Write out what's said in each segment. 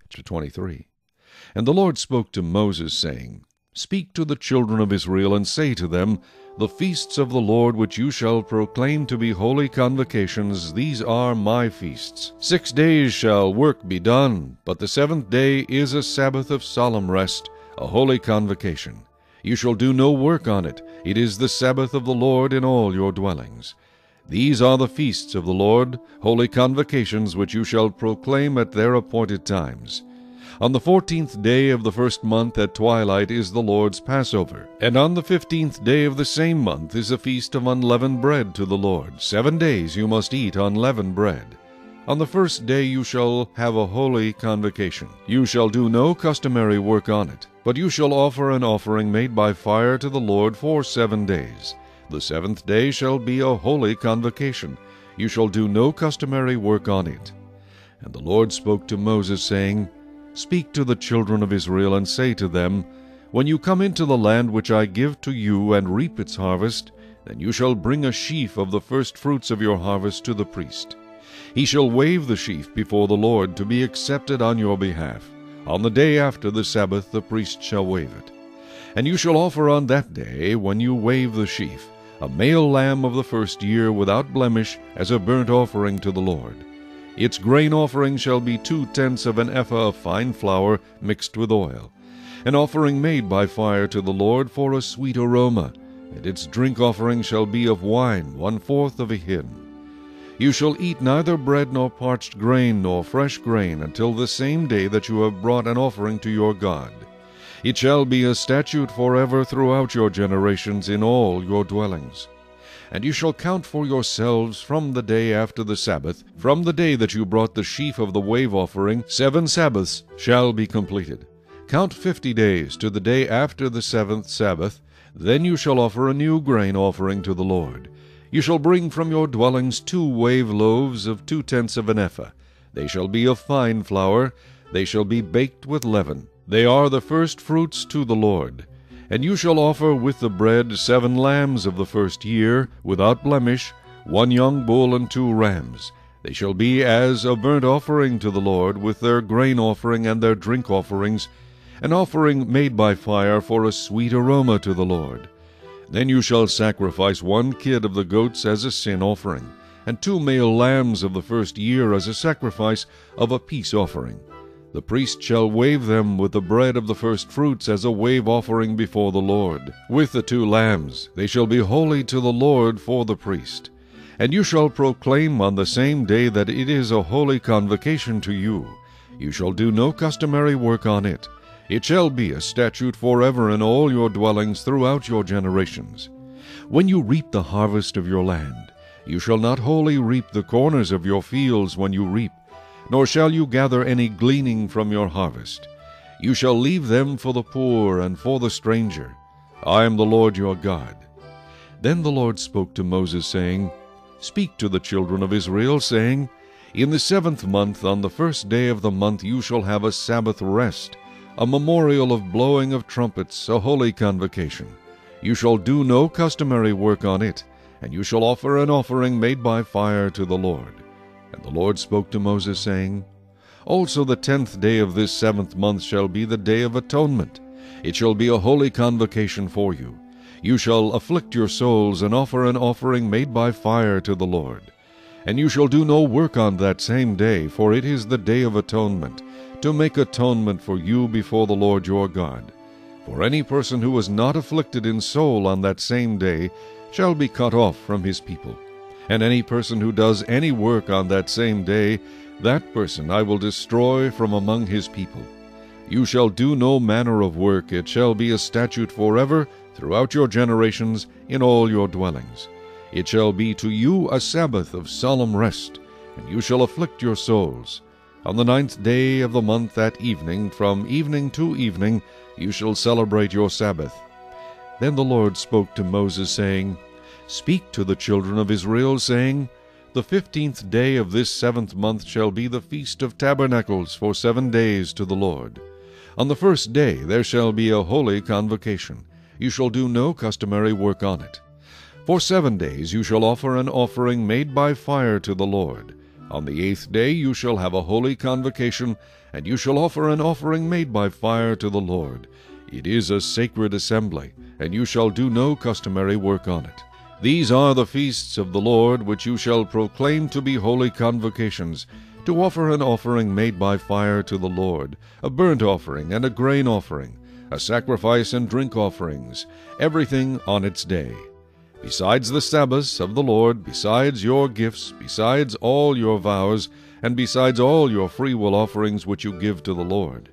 Chapter 23. And the Lord spoke to Moses, saying, Speak to the children of Israel, and say to them, The feasts of the Lord which you shall proclaim to be holy convocations, these are my feasts. 6 days shall work be done, but the 7th day is a Sabbath of solemn rest, a holy convocation. You shall do no work on it. It is the Sabbath of the Lord in all your dwellings. These are the feasts of the Lord, holy convocations which you shall proclaim at their appointed times. On the 14th day of the first month at twilight is the Lord's Passover, and on the 15th day of the same month is a feast of unleavened bread to the Lord. 7 days you must eat unleavened bread. On the first day you shall have a holy convocation. You shall do no customary work on it, but you shall offer an offering made by fire to the Lord for 7 days. The 7th day shall be a holy convocation. You shall do no customary work on it. And the Lord spoke to Moses, saying, Speak to the children of Israel, and say to them, When you come into the land which I give to you, and reap its harvest, then you shall bring a sheaf of the first fruits of your harvest to the priest. He shall wave the sheaf before the Lord to be accepted on your behalf. On the day after the Sabbath the priest shall wave it. And you shall offer on that day, when you wave the sheaf, a male lamb of the first year without blemish as a burnt offering to the Lord. Its grain offering shall be 2/10 of an ephah of fine flour mixed with oil, an offering made by fire to the Lord for a sweet aroma, and its drink offering shall be of wine 1/4 of a hin. You shall eat neither bread nor parched grain nor fresh grain until the same day that you have brought an offering to your God. It shall be a statute forever throughout your generations in all your dwellings. And you shall count for yourselves from the day after the Sabbath, from the day that you brought the sheaf of the wave offering, 7 Sabbaths shall be completed. Count 50 days to the day after the 7th Sabbath. Then you shall offer a new grain offering to the Lord. You shall bring from your dwellings 2 wave loaves of 2/10 of an ephah. They shall be of fine flour. They shall be baked with leaven. They are the first fruits to the Lord. And you shall offer with the bread 7 lambs of the first year, without blemish, 1 young bull and 2 rams. They shall be as a burnt offering to the Lord, with their grain offering and their drink offerings, an offering made by fire for a sweet aroma to the Lord. Then you shall sacrifice 1 kid of the goats as a sin offering, and 2 male lambs of the first year as a sacrifice of a peace offering. The priest shall wave them with the bread of the first fruits as a wave offering before the Lord. With the 2 lambs they shall be holy to the Lord for the priest. And you shall proclaim on the same day that it is a holy convocation to you. You shall do no customary work on it. It shall be a statute forever in all your dwellings throughout your generations. When you reap the harvest of your land, you shall not wholly reap the corners of your fields when you reap, nor shall you gather any gleaning from your harvest. You shall leave them for the poor and for the stranger. I am the Lord your God. Then the Lord spoke to Moses, saying, Speak to the children of Israel, saying, In the 7th month, on the first day of the month, you shall have a Sabbath rest, a memorial of blowing of trumpets, a holy convocation. You shall do no customary work on it, and you shall offer an offering made by fire to the Lord. And the Lord spoke to Moses, saying, Also the 10th day of this 7th month shall be the day of atonement. It shall be a holy convocation for you. You shall afflict your souls, and offer an offering made by fire to the Lord. And you shall do no work on that same day, for it is the day of atonement, to make atonement for you before the Lord your God. For any person who is not afflicted in soul on that same day shall be cut off from his people. And any person who does any work on that same day, that person I will destroy from among his people. You shall do no manner of work. It shall be a statute forever throughout your generations in all your dwellings. It shall be to you a Sabbath of solemn rest, and you shall afflict your souls. On the 9th day of the month at evening, from evening to evening, you shall celebrate your Sabbath. Then the Lord spoke to Moses, saying, Speak to the children of Israel, saying, The 15th day of this 7th month shall be the Feast of Tabernacles for 7 days to the Lord. On the first day there shall be a holy convocation. You shall do no customary work on it. For 7 days you shall offer an offering made by fire to the Lord. On the 8th day you shall have a holy convocation, and you shall offer an offering made by fire to the Lord. It is a sacred assembly, and you shall do no customary work on it. These are the feasts of the Lord, which you shall proclaim to be holy convocations, to offer an offering made by fire to the Lord, a burnt offering and a grain offering, a sacrifice and drink offerings, everything on its day. Besides the Sabbaths of the Lord, besides your gifts, besides all your vows, and besides all your freewill offerings which you give to the Lord.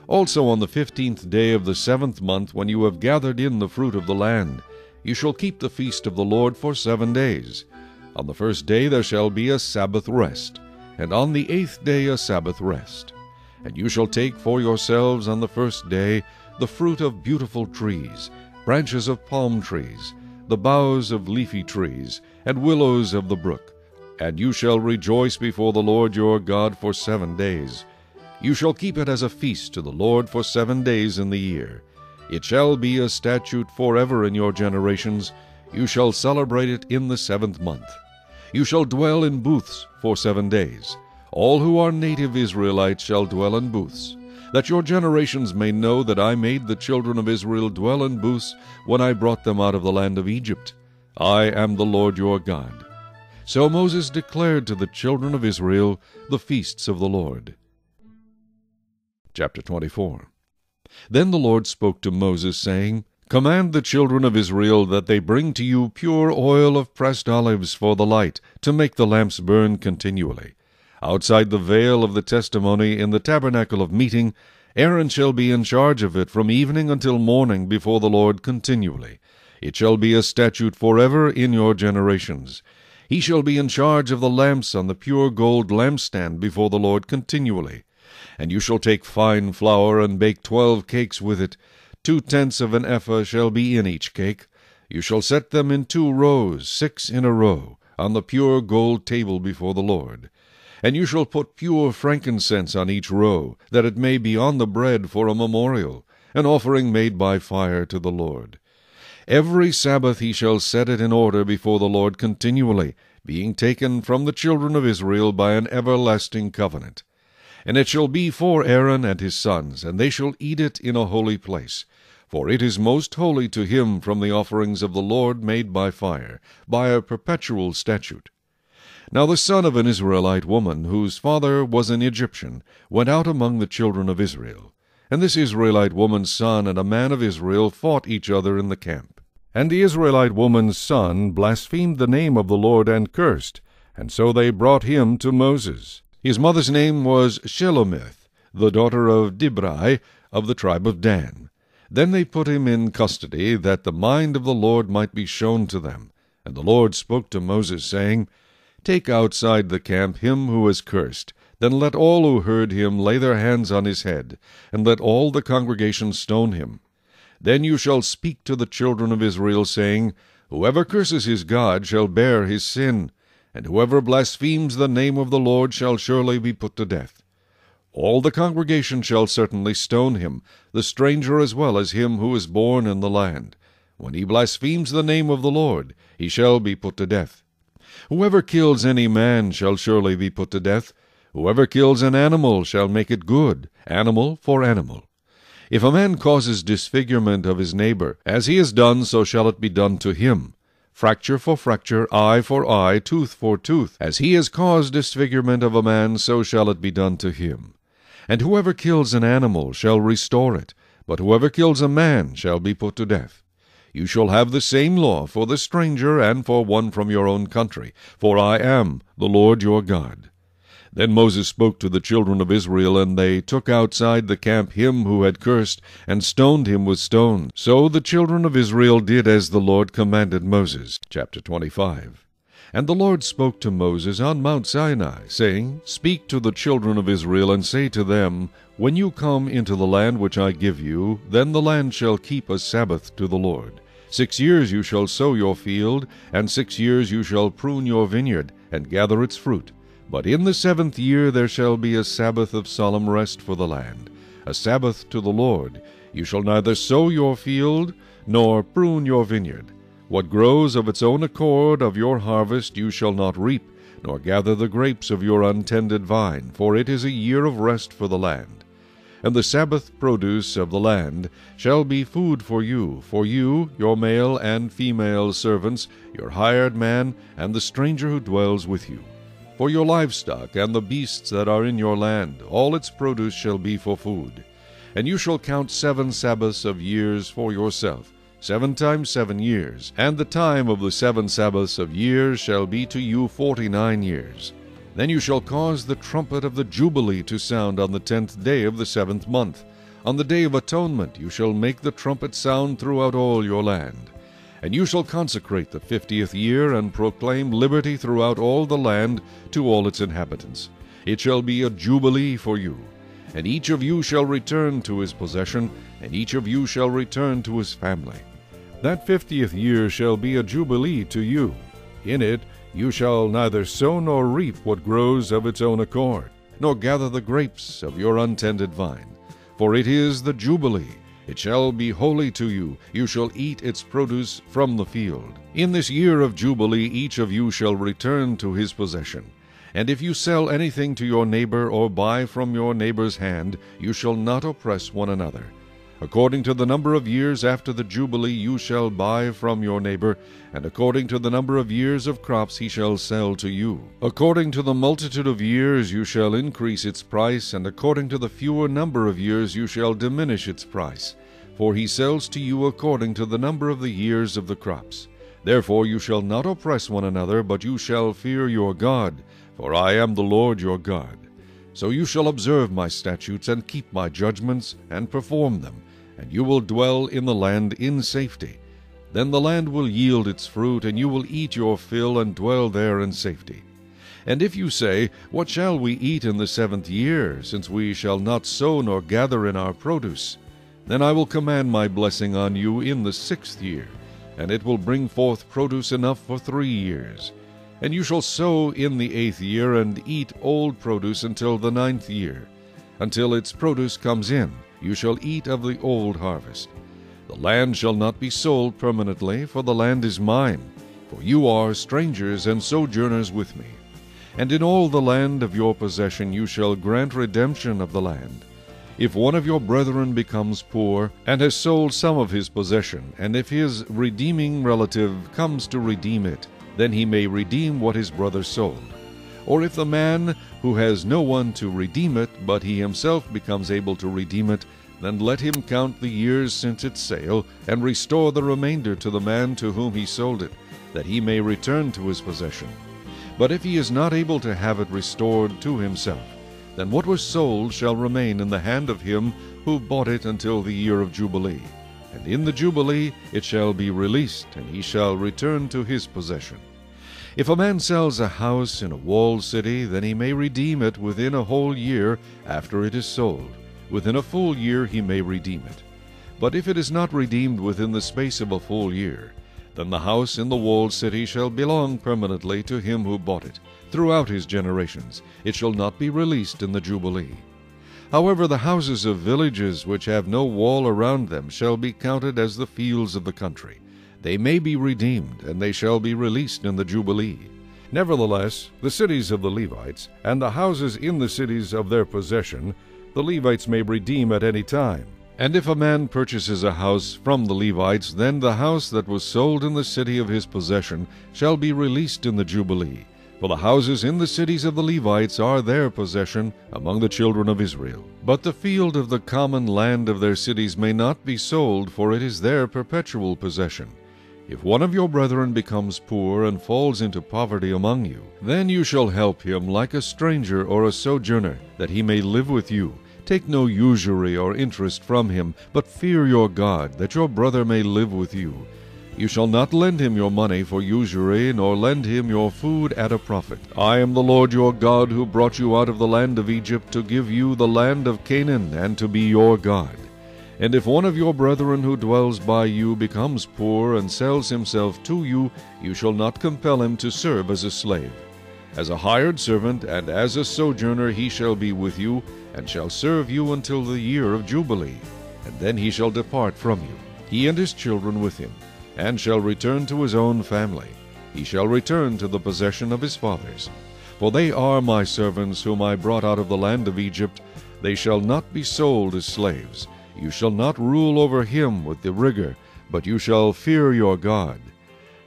Also on the 15th day of the 7th month, when you have gathered in the fruit of the land, you shall keep the feast of the Lord for 7 days. On the 1st day there shall be a Sabbath rest, and on the 8th day a Sabbath rest. And you shall take for yourselves on the 1st day the fruit of beautiful trees, branches of palm trees, the boughs of leafy trees, and willows of the brook. And you shall rejoice before the Lord your God for 7 days. You shall keep it as a feast to the Lord for 7 days in the year. It shall be a statute forever in your generations. You shall celebrate it in the 7th month. You shall dwell in booths for 7 days. All who are native Israelites shall dwell in booths, that your generations may know that I made the children of Israel dwell in booths when I brought them out of the land of Egypt. I am the Lord your God. So Moses declared to the children of Israel the feasts of the Lord. Chapter 24. Then the Lord spoke to Moses, saying, Command the children of Israel that they bring to you pure oil of pressed olives for the light, to make the lamps burn continually. Outside the veil of the testimony in the tabernacle of meeting, Aaron shall be in charge of it from evening until morning before the Lord continually. It shall be a statute forever in your generations. He shall be in charge of the lamps on the pure gold lampstand before the Lord continually. And you shall take fine flour and bake 12 cakes with it. 2/10 of an ephah shall be in each cake. You shall set them in 2 rows, 6 in a row, on the pure gold table before the Lord. And you shall put pure frankincense on each row, that it may be on the bread for a memorial, an offering made by fire to the Lord. Every Sabbath he shall set it in order before the Lord continually, being taken from the children of Israel by an everlasting covenant. And it shall be for Aaron and his sons, and they shall eat it in a holy place. For it is most holy to him from the offerings of the Lord made by fire, by a perpetual statute. Now the son of an Israelite woman, whose father was an Egyptian, went out among the children of Israel. And this Israelite woman's son and a man of Israel fought each other in the camp. And the Israelite woman's son blasphemed the name of the Lord and cursed, and so they brought him to Moses. His mother's name was Shelomith, the daughter of Dibri, of the tribe of Dan. Then they put him in custody, that the mind of the Lord might be shown to them. And the Lord spoke to Moses, saying, Take outside the camp him who is cursed. Then let all who heard him lay their hands on his head, and let all the congregation stone him. Then you shall speak to the children of Israel, saying, Whoever curses his God shall bear his sin, and whoever blasphemes the name of the Lord shall surely be put to death. All the congregation shall certainly stone him, the stranger as well as him who is born in the land. When he blasphemes the name of the Lord, he shall be put to death. Whoever kills any man shall surely be put to death. Whoever kills an animal shall make it good, animal for animal. If a man causes disfigurement of his neighbor, as he has done, so shall it be done to him. Fracture for fracture, eye for eye, tooth for tooth. As he has caused disfigurement of a man, so shall it be done to him. And whoever kills an animal shall restore it, but whoever kills a man shall be put to death. You shall have the same law for the stranger and for one from your own country, for I am the Lord your God. Then Moses spoke to the children of Israel, and they took outside the camp him who had cursed, and stoned him with stones. So the children of Israel did as the Lord commanded Moses. Chapter 25. And the Lord spoke to Moses on Mount Sinai, saying, Speak to the children of Israel, and say to them, When you come into the land which I give you, then the land shall keep a Sabbath to the Lord. 6 years you shall sow your field, and 6 years you shall prune your vineyard, and gather its fruit. But in the 7th year there shall be a Sabbath of solemn rest for the land, a Sabbath to the Lord. You shall neither sow your field, nor prune your vineyard. What grows of its own accord of your harvest you shall not reap, nor gather the grapes of your untended vine, for it is a year of rest for the land. And the Sabbath produce of the land shall be food for you, your male and female servants, your hired man, and the stranger who dwells with you. For your livestock and the beasts that are in your land, all its produce shall be for food. And you shall count 7 Sabbaths of years for yourself, 7 times 7 years, and the time of the 7 Sabbaths of years shall be to you 49 years. Then you shall cause the trumpet of the Jubilee to sound on the 10th day of the 7th month. On the day of atonement you shall make the trumpet sound throughout all your land. And you shall consecrate the 50th year, and proclaim liberty throughout all the land to all its inhabitants. It shall be a jubilee for you. And each of you shall return to his possession, and each of you shall return to his family. That 50th year shall be a jubilee to you. In it you shall neither sow nor reap what grows of its own accord, nor gather the grapes of your untended vine. For it is the jubilee. It shall be holy to you. You shall eat its produce from the field. In this year of jubilee each of you shall return to his possession. And if you sell anything to your neighbor, or buy from your neighbor's hand, you shall not oppress one another. According to the number of years after the Jubilee you shall buy from your neighbor, and according to the number of years of crops he shall sell to you. According to the multitude of years you shall increase its price, and according to the fewer number of years you shall diminish its price. For he sells to you according to the number of the years of the crops. Therefore you shall not oppress one another, but you shall fear your God, for I am the Lord your God. So you shall observe my statutes, and keep my judgments, and perform them, and you will dwell in the land in safety. Then the land will yield its fruit, and you will eat your fill, and dwell there in safety. And if you say, What shall we eat in the 7th year, since we shall not sow nor gather in our produce? Then I will command my blessing on you in the 6th year, and it will bring forth produce enough for 3 years. And you shall sow in the 8th year, and eat old produce until the 9th year. Until its produce comes in, you shall eat of the old harvest. The land shall not be sold permanently, for the land is mine, for you are strangers and sojourners with me. And in all the land of your possession you shall grant redemption of the land. If one of your brethren becomes poor, and has sold some of his possession, and if his redeeming relative comes to redeem it, then he may redeem what his brother sold. Or if the man who has no one to redeem it, but he himself becomes able to redeem it, then let him count the years since its sale, and restore the remainder to the man to whom he sold it, that he may return to his possession. But if he is not able to have it restored to himself, then what was sold shall remain in the hand of him who bought it until the year of Jubilee. And in the Jubilee it shall be released, and he shall return to his possession. If a man sells a house in a walled city, then he may redeem it within a whole year after it is sold. Within a full year he may redeem it. But if it is not redeemed within the space of a full year, then the house in the walled city shall belong permanently to him who bought it. Throughout his generations it shall not be released in the Jubilee. However, the houses of villages which have no wall around them shall be counted as the fields of the country. They may be redeemed, and they shall be released in the Jubilee. Nevertheless, the cities of the Levites, and the houses in the cities of their possession, the Levites may redeem at any time. And if a man purchases a house from the Levites, then the house that was sold in the city of his possession shall be released in the Jubilee. For the houses in the cities of the Levites are their possession among the children of Israel. But the field of the common land of their cities may not be sold, for it is their perpetual possession. If one of your brethren becomes poor and falls into poverty among you, then you shall help him like a stranger or a sojourner, that he may live with you. Take no usury or interest from him, but fear your God, that your brother may live with you. You shall not lend him your money for usury, nor lend him your food at a profit. I am the Lord your God, who brought you out of the land of Egypt to give you the land of Canaan, and to be your God. And if one of your brethren who dwells by you becomes poor and sells himself to you, you shall not compel him to serve as a slave. As a hired servant and as a sojourner he shall be with you, and shall serve you until the year of Jubilee. And then he shall depart from you, he and his children with him, and shall return to his own family. He shall return to the possession of his fathers. For they are my servants, whom I brought out of the land of Egypt. They shall not be sold as slaves. You shall not rule over him with the rigor, but you shall fear your God.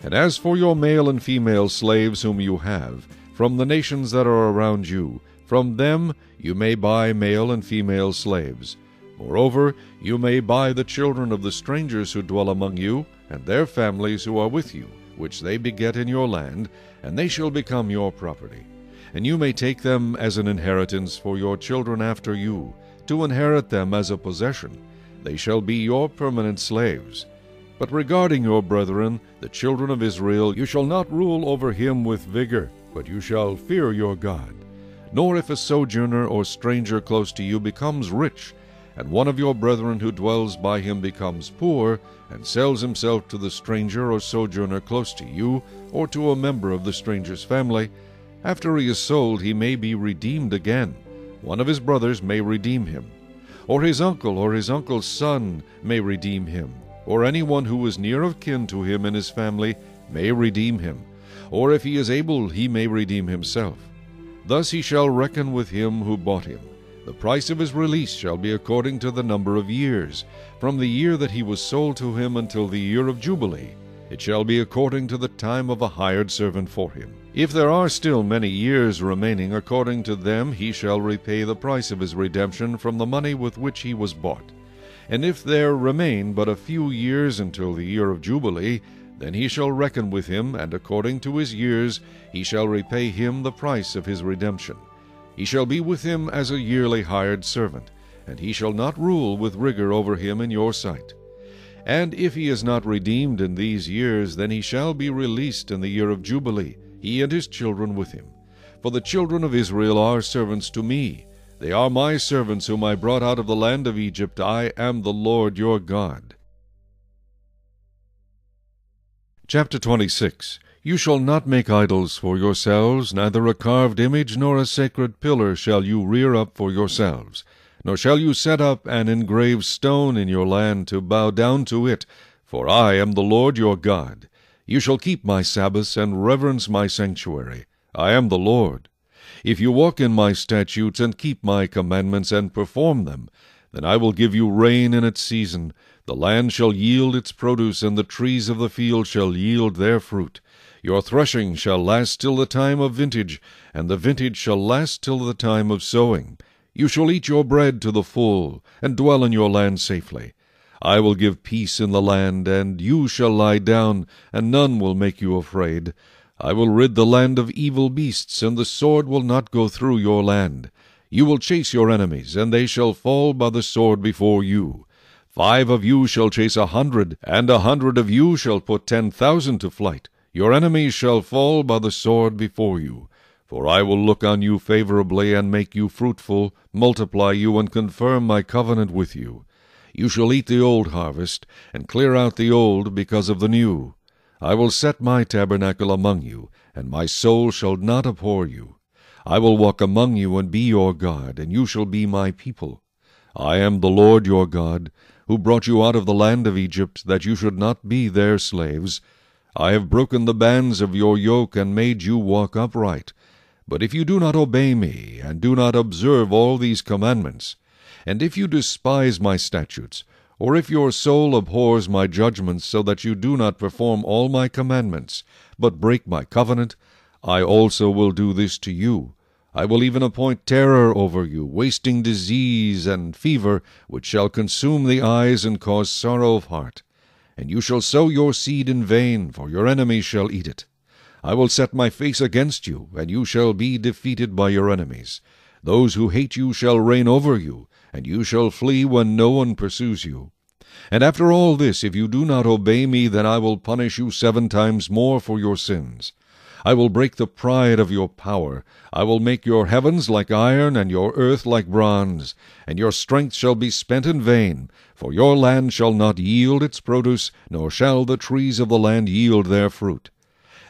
And as for your male and female slaves whom you have, from the nations that are around you, from them you may buy male and female slaves. Moreover, you may buy the children of the strangers who dwell among you, and their families who are with you, which they beget in your land, and they shall become your property. And you may take them as an inheritance for your children after you, to inherit them as a possession. They shall be your permanent slaves. But regarding your brethren, the children of Israel, you shall not rule over him with vigor, but you shall fear your God. Nor if a sojourner or stranger close to you becomes rich, and one of your brethren who dwells by him becomes poor, and sells himself to the stranger or sojourner close to you, or to a member of the stranger's family, after he is sold he may be redeemed again. One of his brothers may redeem him. Or his uncle or his uncle's son may redeem him. Or anyone who is near of kin to him in his family may redeem him. Or if he is able, he may redeem himself. Thus he shall reckon with him who bought him. The price of his release shall be according to the number of years, from the year that he was sold to him until the year of Jubilee. It shall be according to the time of a hired servant for him. If there are still many years remaining, according to them he shall repay the price of his redemption from the money with which he was bought. And if there remain but a few years until the year of Jubilee, then he shall reckon with him, and according to his years he shall repay him the price of his redemption. He shall be with him as a yearly hired servant, and he shall not rule with rigor over him in your sight. And if he is not redeemed in these years, then he shall be released in the year of Jubilee, he and his children with him. For the children of Israel are servants to me. They are my servants whom I brought out of the land of Egypt. I am the Lord your God. Chapter 26. You shall not make idols for yourselves, neither a carved image nor a sacred pillar shall you rear up for yourselves. Nor shall you set up an engraved stone in your land to bow down to it, for I am the Lord your God. You shall keep my Sabbaths and reverence my sanctuary. I am the Lord. If you walk in my statutes and keep my commandments and perform them, then I will give you rain in its season. The land shall yield its produce, and the trees of the field shall yield their fruit. Your threshing shall last till the time of vintage, and the vintage shall last till the time of sowing. You shall eat your bread to the full, and dwell in your land safely. I will give peace in the land, and you shall lie down, and none will make you afraid. I will rid the land of evil beasts, and the sword will not go through your land. You will chase your enemies, and they shall fall by the sword before you. 5 of you shall chase 100, and 100 of you shall put 10,000 to flight. Your enemies shall fall by the sword before you. For I will look on you favorably, and make you fruitful, multiply you, and confirm my covenant with you. You shall eat the old harvest, and clear out the old because of the new. I will set my tabernacle among you, and my soul shall not abhor you. I will walk among you and be your God, and you shall be my people. I am the Lord your God, who brought you out of the land of Egypt, that you should not be their slaves. I have broken the bands of your yoke, and made you walk upright. But if you do not obey me, and do not observe all these commandments, and if you despise my statutes, or if your soul abhors my judgments, so that you do not perform all my commandments, but break my covenant, I also will do this to you. I will even appoint terror over you, wasting disease and fever, which shall consume the eyes and cause sorrow of heart. And you shall sow your seed in vain, for your enemies shall eat it. I will set my face against you, and you shall be defeated by your enemies. Those who hate you shall reign over you, and you shall flee when no one pursues you. And after all this, if you do not obey me, then I will punish you 7 times more for your sins. I will break the pride of your power. I will make your heavens like iron, and your earth like bronze. And your strength shall be spent in vain, for your land shall not yield its produce, nor shall the trees of the land yield their fruit.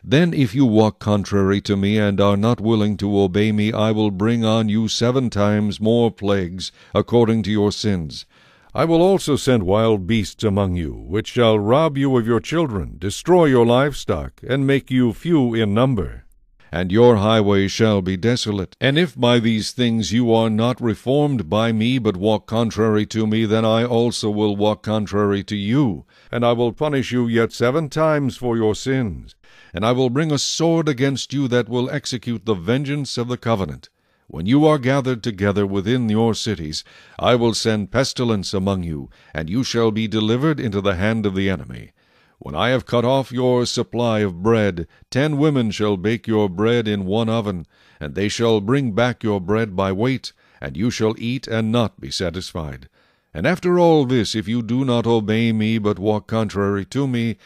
Then if you walk contrary to me, and are not willing to obey me, I will bring on you 7 times more plagues, according to your sins. I will also send wild beasts among you, which shall rob you of your children, destroy your livestock, and make you few in number. and your highway shall be desolate. And if by these things you are not reformed by me, but walk contrary to me, then I also will walk contrary to you, and I will punish you yet 7 times for your sins. And I will bring a sword against you that will execute the vengeance of the covenant. When you are gathered together within your cities, I will send pestilence among you, and you shall be delivered into the hand of the enemy. When I have cut off your supply of bread, 10 women shall bake your bread in one oven, and they shall bring back your bread by weight, and you shall eat and not be satisfied. And after all this, if you do not obey me, but walk contrary to me,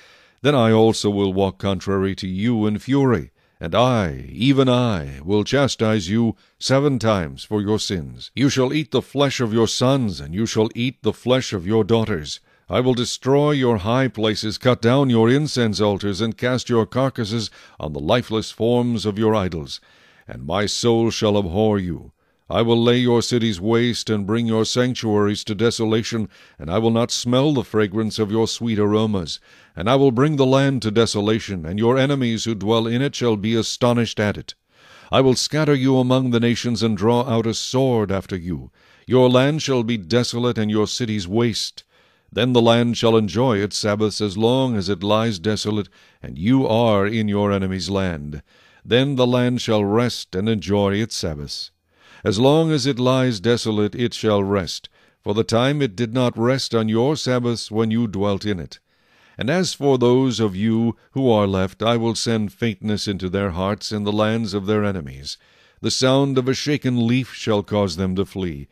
then I also will walk contrary to you in fury, and I, even I, will chastise you 7 times for your sins. You shall eat the flesh of your sons, and you shall eat the flesh of your daughters. I will destroy your high places, cut down your incense altars, and cast your carcasses on the lifeless forms of your idols. And my soul shall abhor you. I will lay your cities waste, and bring your sanctuaries to desolation, and I will not smell the fragrance of your sweet aromas. And I will bring the land to desolation, and your enemies who dwell in it shall be astonished at it. I will scatter you among the nations, and draw out a sword after you. Your land shall be desolate, and your cities waste. Then the land shall enjoy its Sabbaths as long as it lies desolate, and you are in your enemy's land. Then the land shall rest and enjoy its Sabbaths. As long as it lies desolate it shall rest, for the time it did not rest on your Sabbaths when you dwelt in it. And as for those of you who are left, I will send faintness into their hearts in the lands of their enemies. The sound of a shaken leaf shall cause them to flee.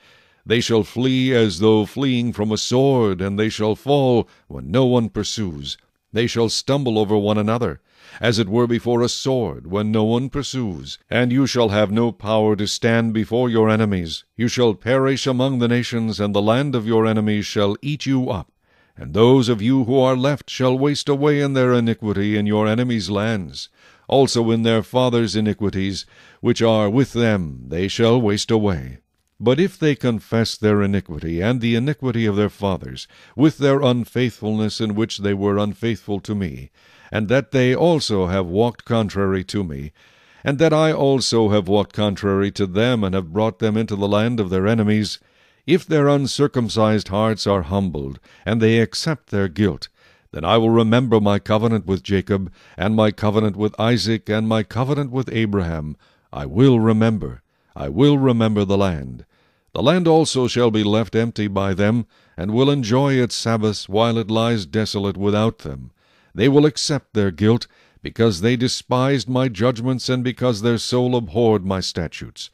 They shall flee as though fleeing from a sword, and they shall fall when no one pursues. They shall stumble over one another, as it were before a sword, when no one pursues. And you shall have no power to stand before your enemies. You shall perish among the nations, and the land of your enemies shall eat you up. And those of you who are left shall waste away in their iniquity in your enemies' lands. Also in their fathers' iniquities, which are with them, they shall waste away. But if they confess their iniquity, and the iniquity of their fathers, with their unfaithfulness in which they were unfaithful to me, and that they also have walked contrary to me, and that I also have walked contrary to them, and have brought them into the land of their enemies, if their uncircumcised hearts are humbled, and they accept their guilt, then I will remember my covenant with Jacob, and my covenant with Isaac, and my covenant with Abraham. I will remember the land. The land also shall be left empty by them, and will enjoy its Sabbaths while it lies desolate without them. They will accept their guilt, because they despised my judgments, and because their soul abhorred my statutes.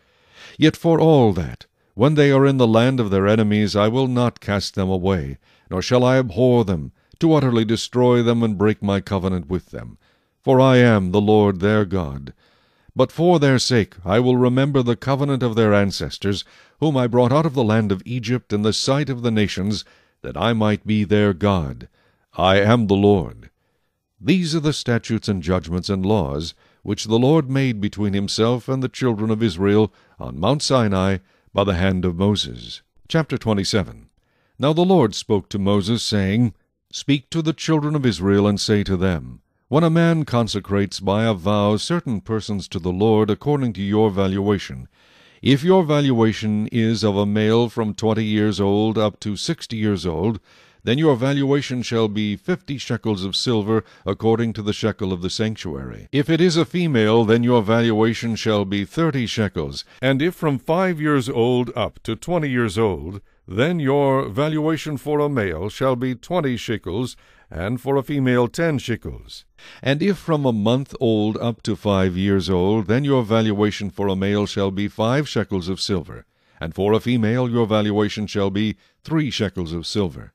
Yet for all that, when they are in the land of their enemies, I will not cast them away, nor shall I abhor them, to utterly destroy them and break my covenant with them. For I am the Lord their God. But for their sake I will remember the covenant of their ancestors, whom I brought out of the land of Egypt in the sight of the nations, that I might be their God. I am the Lord. These are the statutes and judgments and laws which the Lord made between himself and the children of Israel on Mount Sinai by the hand of Moses. Chapter 27. Now the Lord spoke to Moses, saying, Speak to the children of Israel, and say to them, When a man consecrates by a vow certain persons to the Lord according to your valuation, if your valuation is of a male from 20 years old up to 60 years old, then your valuation shall be 50 shekels of silver, according to the shekel of the sanctuary. If it is a female, then your valuation shall be 30 shekels. And if from 5 years old up to 20 years old, then your valuation for a male shall be 20 shekels, and for a female 10 shekels. And if from a month old up to 5 years old, then your valuation for a male shall be 5 shekels of silver, and for a female your valuation shall be 3 shekels of silver.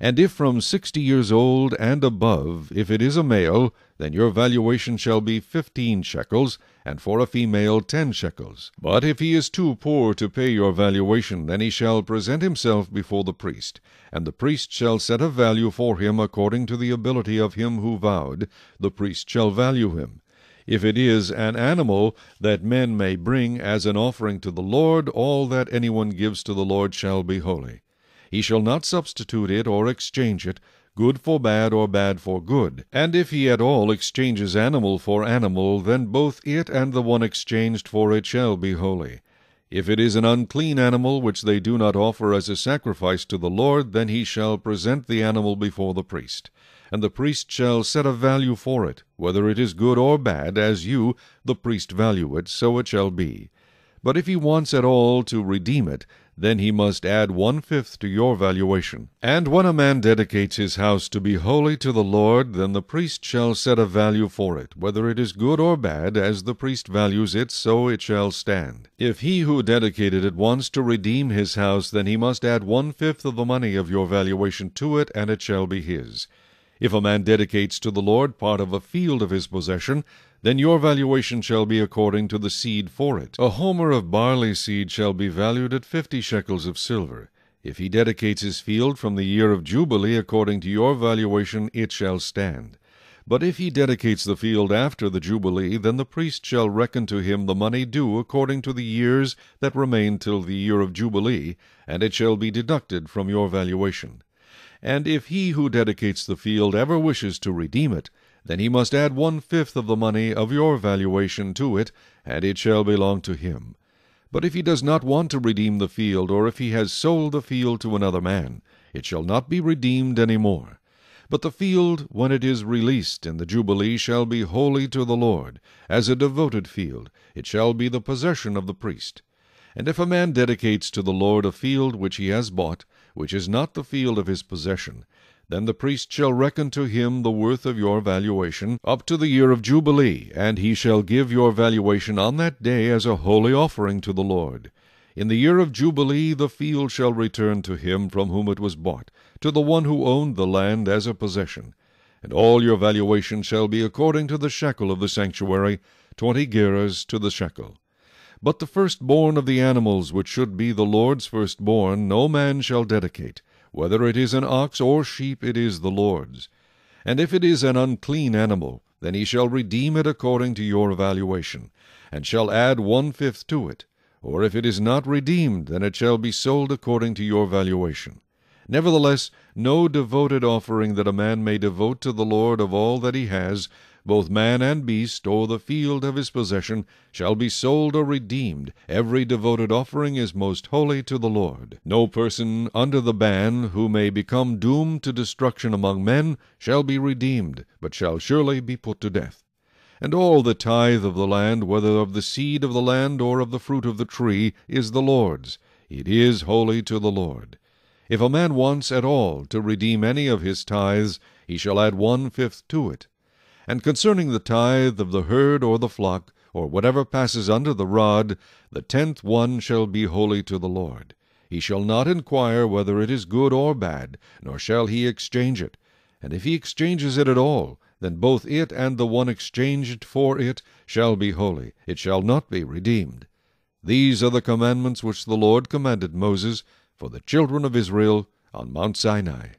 And if from 60 years old and above, if it is a male, then your valuation shall be 15 shekels, and for a female 10 shekels. But if he is too poor to pay your valuation, then he shall present himself before the priest, and the priest shall set a value for him according to the ability of him who vowed. The priest shall value him. If it is an animal that men may bring as an offering to the Lord, all that anyone gives to the Lord shall be holy. He shall not substitute it or exchange it, good for bad or bad for good. And if he at all exchanges animal for animal, then both it and the one exchanged for it shall be holy. If it is an unclean animal which they do not offer as a sacrifice to the Lord, then he shall present the animal before the priest. And the priest shall set a value for it, whether it is good or bad, as you, the priest, value it, so it shall be. But if he wants at all to redeem it, then he must add 1/5 to your valuation. And when a man dedicates his house to be holy to the Lord, then the priest shall set a value for it, whether it is good or bad, as the priest values it, so it shall stand. If he who dedicated it wants to redeem his house, then he must add 1/5 of the money of your valuation to it, and it shall be his. If a man dedicates to the Lord part of a field of his possession, then your valuation shall be according to the seed for it. A homer of barley seed shall be valued at 50 shekels of silver. If he dedicates his field from the year of Jubilee according to your valuation, it shall stand. But if he dedicates the field after the Jubilee, then the priest shall reckon to him the money due according to the years that remain till the year of Jubilee, and it shall be deducted from your valuation. And if he who dedicates the field ever wishes to redeem it, then he must add 1/5 of the money of your valuation to it, and it shall belong to him. But if he does not want to redeem the field, or if he has sold the field to another man, it shall not be redeemed any more. But the field, when it is released in the Jubilee, shall be holy to the Lord, as a devoted field. It shall be the possession of the priest. And if a man dedicates to the Lord a field which he has bought, which is not the field of his possession, then the priest shall reckon to him the worth of your valuation up to the year of Jubilee, and he shall give your valuation on that day as a holy offering to the Lord. In the year of Jubilee the field shall return to him from whom it was bought, to the one who owned the land as a possession. And all your valuation shall be according to the shekel of the sanctuary, 20 gerahs to the shekel. But the firstborn of the animals, which should be the Lord's firstborn, no man shall dedicate. Whether it is an ox or sheep, it is the Lord's. And if it is an unclean animal, then he shall redeem it according to your valuation, and shall add 1/5 to it. Or if it is not redeemed, then it shall be sold according to your valuation. Nevertheless, no devoted offering that a man may devote to the Lord of all that he has, both man and beast, or the field of his possession, shall be sold or redeemed. Every devoted offering is most holy to the Lord. No person under the ban, who may become doomed to destruction among men, shall be redeemed, but shall surely be put to death. And all the tithe of the land, whether of the seed of the land or of the fruit of the tree, is the Lord's. It is holy to the Lord. If a man wants at all to redeem any of his tithes, he shall add 1/5 to it. And concerning the tithe of the herd or the flock, or whatever passes under the rod, the 10th one shall be holy to the Lord. He shall not inquire whether it is good or bad, nor shall he exchange it. And if he exchanges it at all, then both it and the one exchanged for it shall be holy. It shall not be redeemed. These are the commandments which the Lord commanded Moses for the children of Israel on Mount Sinai.